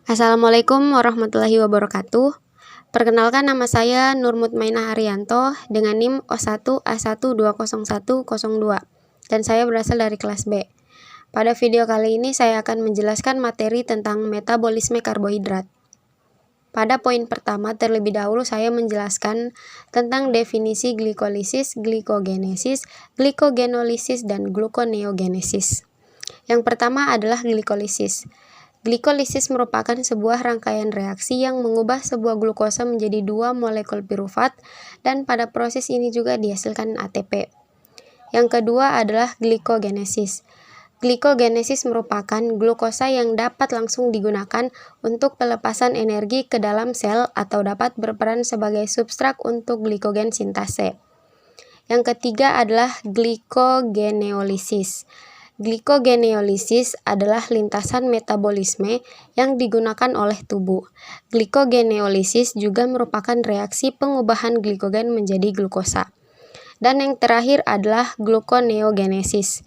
Assalamualaikum warahmatullahi wabarakatuh. Perkenalkan, nama saya Nur Mutmainah Ariyanto dengan NIM O1A1201202 dan saya berasal dari kelas B. Pada video kali ini saya akan menjelaskan materi tentang metabolisme karbohidrat. Pada poin pertama terlebih dahulu saya menjelaskan tentang definisi glikolisis, glikogenesis, glikogenolisis, dan gluconeogenesis. Yang pertama adalah glikolisis. Glikolisis merupakan sebuah rangkaian reaksi yang mengubah sebuah glukosa menjadi dua molekul pirufat dan pada proses ini juga dihasilkan ATP. Yang kedua adalah glikogenesis. Glikogenesis merupakan glukosa yang dapat langsung digunakan untuk pelepasan energi ke dalam sel atau dapat berperan sebagai substrat untuk glikogen sintase. Yang ketiga adalah glikogeneolisis. Glikogeneolisis adalah lintasan metabolisme yang digunakan oleh tubuh. Glikogeneolisis juga merupakan reaksi pengubahan glikogen menjadi glukosa. Dan yang terakhir adalah gluconeogenesis.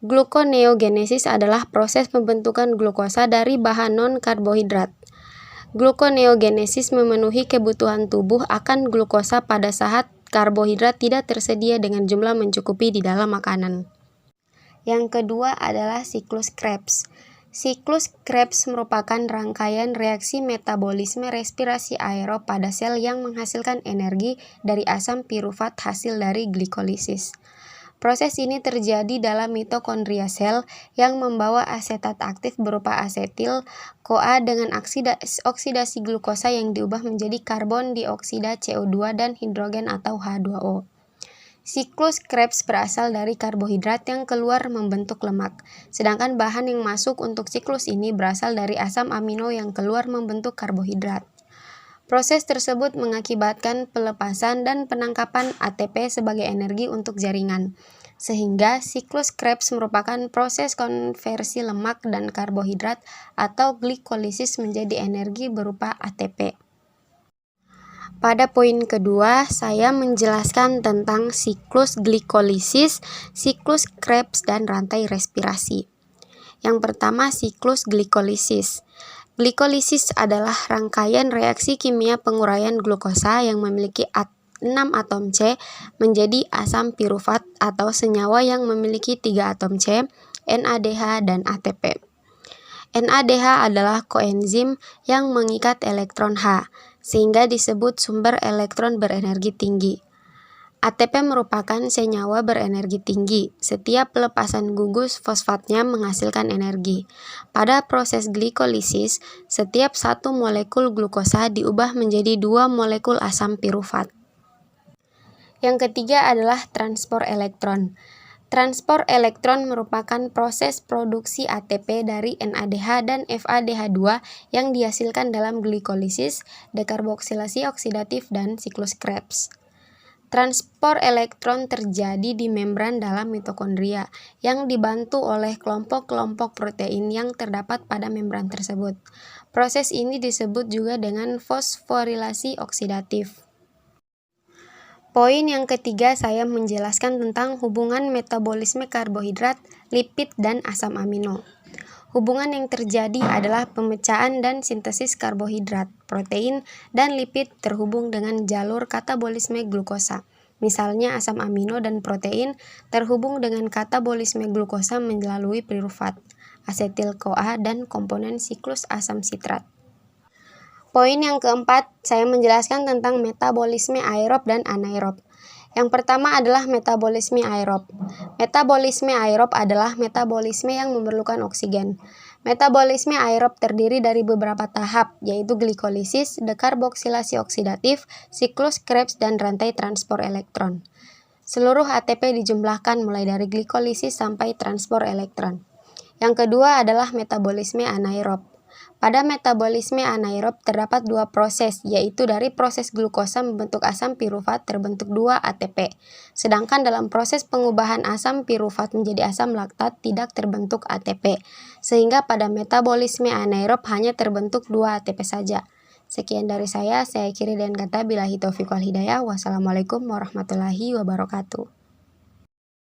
Gluconeogenesis adalah proses pembentukan glukosa dari bahan non-karbohidrat. Gluconeogenesis memenuhi kebutuhan tubuh akan glukosa pada saat karbohidrat tidak tersedia dengan jumlah mencukupi di dalam makanan. Yang kedua adalah siklus Krebs. Siklus Krebs merupakan rangkaian reaksi metabolisme respirasi aerob pada sel yang menghasilkan energi dari asam pirufat hasil dari glikolisis. Proses ini terjadi dalam mitokondria sel yang membawa asetat aktif berupa asetil-CoA dengan oksidasi glukosa yang diubah menjadi karbon dioksida CO2 dan hidrogen atau H2O. Siklus Krebs berasal dari karbohidrat yang keluar membentuk lemak, sedangkan bahan yang masuk untuk siklus ini berasal dari asam amino yang keluar membentuk karbohidrat. Proses tersebut mengakibatkan pelepasan dan penangkapan ATP sebagai energi untuk jaringan, sehingga siklus Krebs merupakan proses konversi lemak dan karbohidrat atau glikolisis menjadi energi berupa ATP. Pada poin kedua, saya menjelaskan tentang siklus glikolisis, siklus Krebs, dan rantai respirasi. Yang pertama, siklus glikolisis. Glikolisis adalah rangkaian reaksi kimia penguraian glukosa yang memiliki 6 atom C menjadi asam pirufat atau senyawa yang memiliki 3 atom C, NADH, dan ATP. NADH adalah koenzim yang mengikat elektron H, sehingga disebut sumber elektron berenergi tinggi. ATP merupakan senyawa berenergi tinggi. Setiap pelepasan gugus fosfatnya menghasilkan energi. Pada proses glikolisis, setiap satu molekul glukosa diubah menjadi 2 molekul asam pirufat. Yang ketiga adalah transport elektron. Transport elektron merupakan proses produksi ATP dari NADH dan FADH2 yang dihasilkan dalam glikolisis, dekarboksilasi oksidatif, dan siklus Krebs. Transport elektron terjadi di membran dalam mitokondria yang dibantu oleh kelompok-kelompok protein yang terdapat pada membran tersebut. Proses ini disebut juga dengan fosforilasi oksidatif. Poin yang ketiga, saya menjelaskan tentang hubungan metabolisme karbohidrat, lipid, dan asam amino. Hubungan yang terjadi adalah pemecahan dan sintesis karbohidrat, protein, dan lipid terhubung dengan jalur katabolisme glukosa. Misalnya asam amino dan protein terhubung dengan katabolisme glukosa melalui pirufat, asetil-CoA, dan komponen siklus asam sitrat. Poin yang keempat, saya menjelaskan tentang metabolisme aerob dan anaerob. Yang pertama adalah metabolisme aerob. Metabolisme aerob adalah metabolisme yang memerlukan oksigen. Metabolisme aerob terdiri dari beberapa tahap, yaitu glikolisis, dekarboksilasi oksidatif, siklus Krebs, dan rantai transport elektron. Seluruh ATP dijumlahkan mulai dari glikolisis sampai transport elektron. Yang kedua adalah metabolisme anaerob. Pada metabolisme anaerob terdapat 2 proses, yaitu dari proses glukosa membentuk asam pirufat terbentuk 2 ATP, sedangkan dalam proses pengubahan asam pirufat menjadi asam laktat tidak terbentuk ATP, sehingga pada metabolisme anaerob hanya terbentuk 2 ATP saja. Sekian dari saya akhiri dengan kata billahi taufiq wal hidayah. Wassalamualaikum warahmatullahi wabarakatuh.